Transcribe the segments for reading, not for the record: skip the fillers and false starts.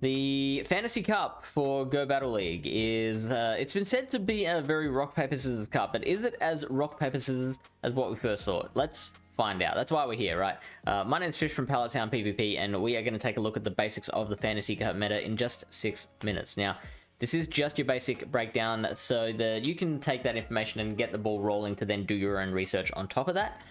The Fantasy Cup for Go Battle League is, it's been said to be a very rock, paper, scissors cup, but is it as rock, paper, scissors as what we first thought? Let's find out. That's why we're here, right? My name's Fish from Pallet Town PvP, and we are going to take a look at the basics of the Fantasy Cup meta in just 6 minutes. Now, this is just your basic breakdown, so that you can take that information and get the ball rolling to then do your own research on top of that.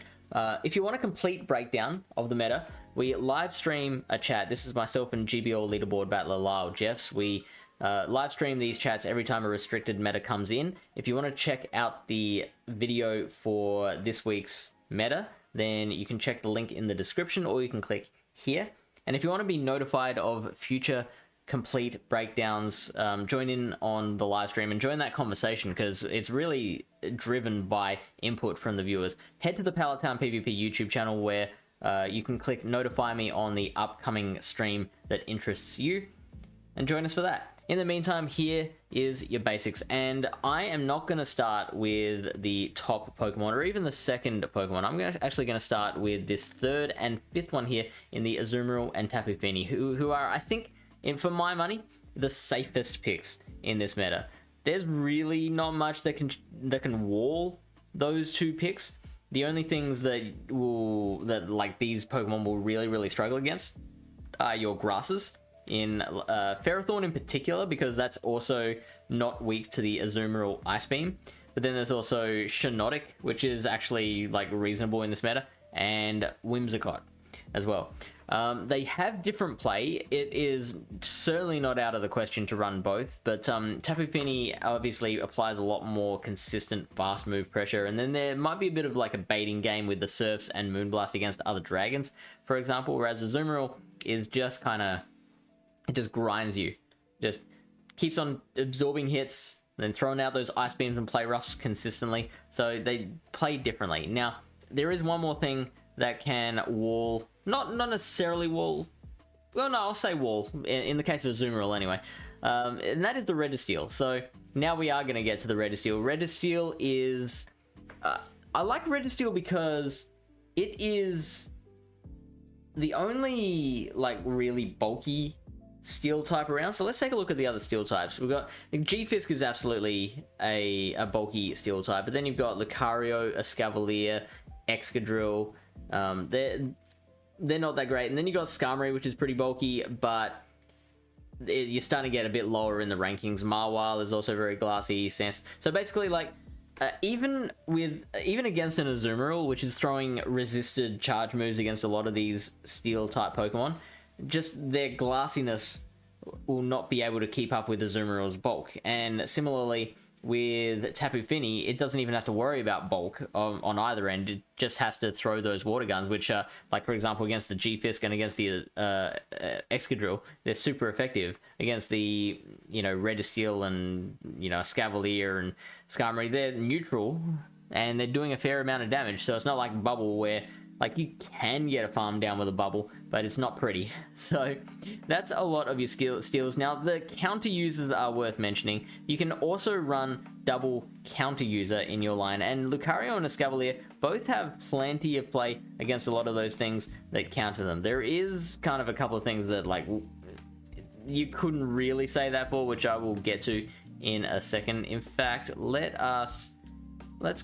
If you want a complete breakdown of the meta, we live stream a chat. This is myself and GBL leaderboard battler Lyle Jeffs. We live stream these chats every time a restricted meta comes in. If you want to check out the video for this week's meta, then you can check the link in the description, or you can click here. And if you want to be notified of future complete breakdowns, join in on the live stream and join that conversation, because it's really driven by input from the viewers. Head to the Pallet Town PvP YouTube channel, where you can click notify me on the upcoming stream that interests you, and join us for that. In the meantime, here is your basics, and I am not going to start with the top Pokemon or even the second Pokemon. I'm actually going to start with this third and fifth one here in the Azumarill and Tapu Fini, who are, I think, for my money, the safest picks in this meta. There's really not much that can wall those two picks. The only things that these Pokemon will really struggle against are your grasses, in Ferrothorn in particular, because that's also not weak to the Azumarill Ice Beam. But then there's also Shiinotic, which is actually like reasonable in this meta, and Whimsicott as well. They have different play. It is certainly not out of the question to run both, but Tapu Fini obviously applies a lot more consistent fast move pressure, and then there might be a bit of like a baiting game with the Surfs and Moonblast against other dragons, for example, whereas Azumarill is just kind of, it just grinds you, just keeps on absorbing hits, then throwing out those Ice Beams and play roughs consistently, so they play differently. Now, there is one more thing that can wall, not necessarily wall, well, no, I'll say wall, in the case of Azumarill anyway, and that is the Registeel. So now we are going to get to the Registeel. Registeel is, I like Registeel because it is the only, like, really bulky steel type around. So let's take a look at the other steel types. We've got, G-Fisk is absolutely a bulky steel type, but then you've got Lucario, Escavalier, Excadrill. They're not that great, and then you got Skarmory, which is pretty bulky, but you're starting to get a bit lower in the rankings. Marwile is also very glassy. So basically, like, even against an Azumarill, which is throwing resisted charge moves against a lot of these steel type Pokemon, just their glassiness will not be able to keep up with Azumarill's bulk. And similarly with Tapu Fini, it doesn't even have to worry about bulk on either end. It just has to throw those water guns, which are, like, for example, against the G-Fisk and against the Excadrill, they're super effective. Against the, Registeel and, Escavalier and Skarmory, they're neutral, and they're doing a fair amount of damage. So it's not like Bubble, where, like, you can get a farm down with a Bubble, but it's not pretty. So that's a lot of your steals. Now, the counter users are worth mentioning. You can also run double counter user in your line, and Lucario and Escavalier both have plenty of play against a lot of those things that counter them. There is kind of a couple of things that, like, you couldn't really say that for, which I will get to in a second. In fact, let's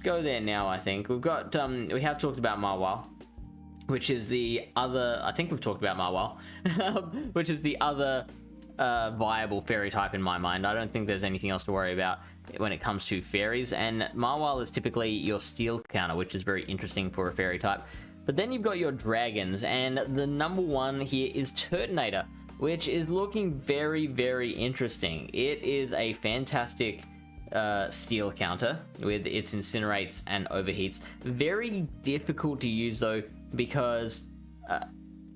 go there now. I think we've got, we have talked about Marwile, which is the other, I think we've talked about Marwile, which is the other viable fairy type in my mind. I don't think there's anything else to worry about when it comes to fairies, and Marwile is typically your steel counter, which is very interesting for a fairy type. But then you've got your dragons, and the number one here is Turtonator, which is looking very interesting. It is a fantastic steel counter with its incinerates and overheats. Very difficult to use though, because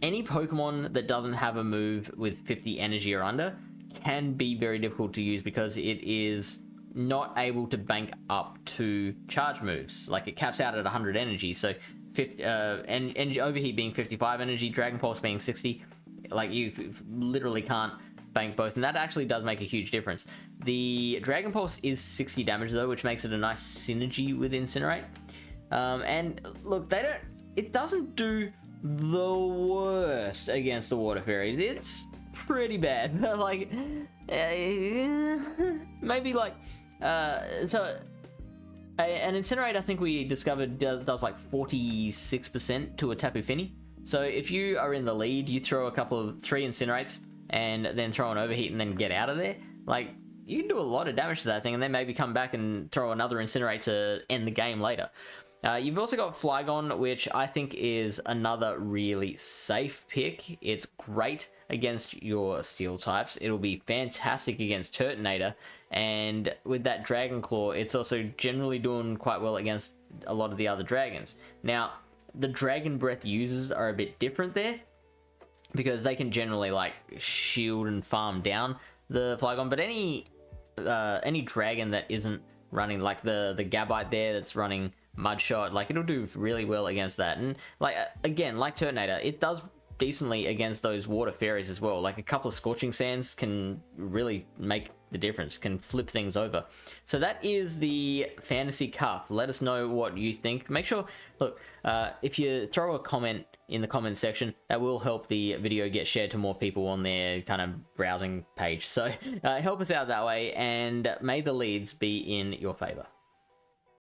any Pokemon that doesn't have a move with 50 energy or under can be very difficult to use, because it is not able to bank up to charge moves. Like, it caps out at 100 energy, so 50, and overheat being 55 energy, Dragon Pulse being 60, like, you literally can't bank both, and that actually does make a huge difference. The Dragon Pulse is 60 damage though, which makes it a nice synergy with Incinerate. And look, it doesn't do the worst against the Water Fairies. It's pretty bad. Like, maybe like, so an Incinerate, I think we discovered does like 46% to a Tapu Fini. So if you are in the lead, you throw three Incinerates and then throw an Overheat and then get out of there. Like, you can do a lot of damage to that thing and then maybe come back and throw another Incinerate to end the game later. You've also got Flygon, which I think is another really safe pick. It's great against your Steel types. It'll be fantastic against Turtonator. And with that Dragon Claw, it's also generally doing quite well against a lot of the other dragons. Now, the Dragon Breath users are a bit different there, because they can generally like shield and farm down the Flygon. But any dragon that isn't running, like the Gabite there that's running Mudshot, like it'll do really well against that. And like again, like Turtonator, it does decently against those water fairies as well. Like a couple of Scorching Sands can really make the difference, can flip things over. So that is the Fantasy Cup. Let us know what you think. Make sure, look, if you throw a comment in the comment section, that will help the video get shared to more people on their kind of browsing page. So help us out that way, and may the leads be in your favor.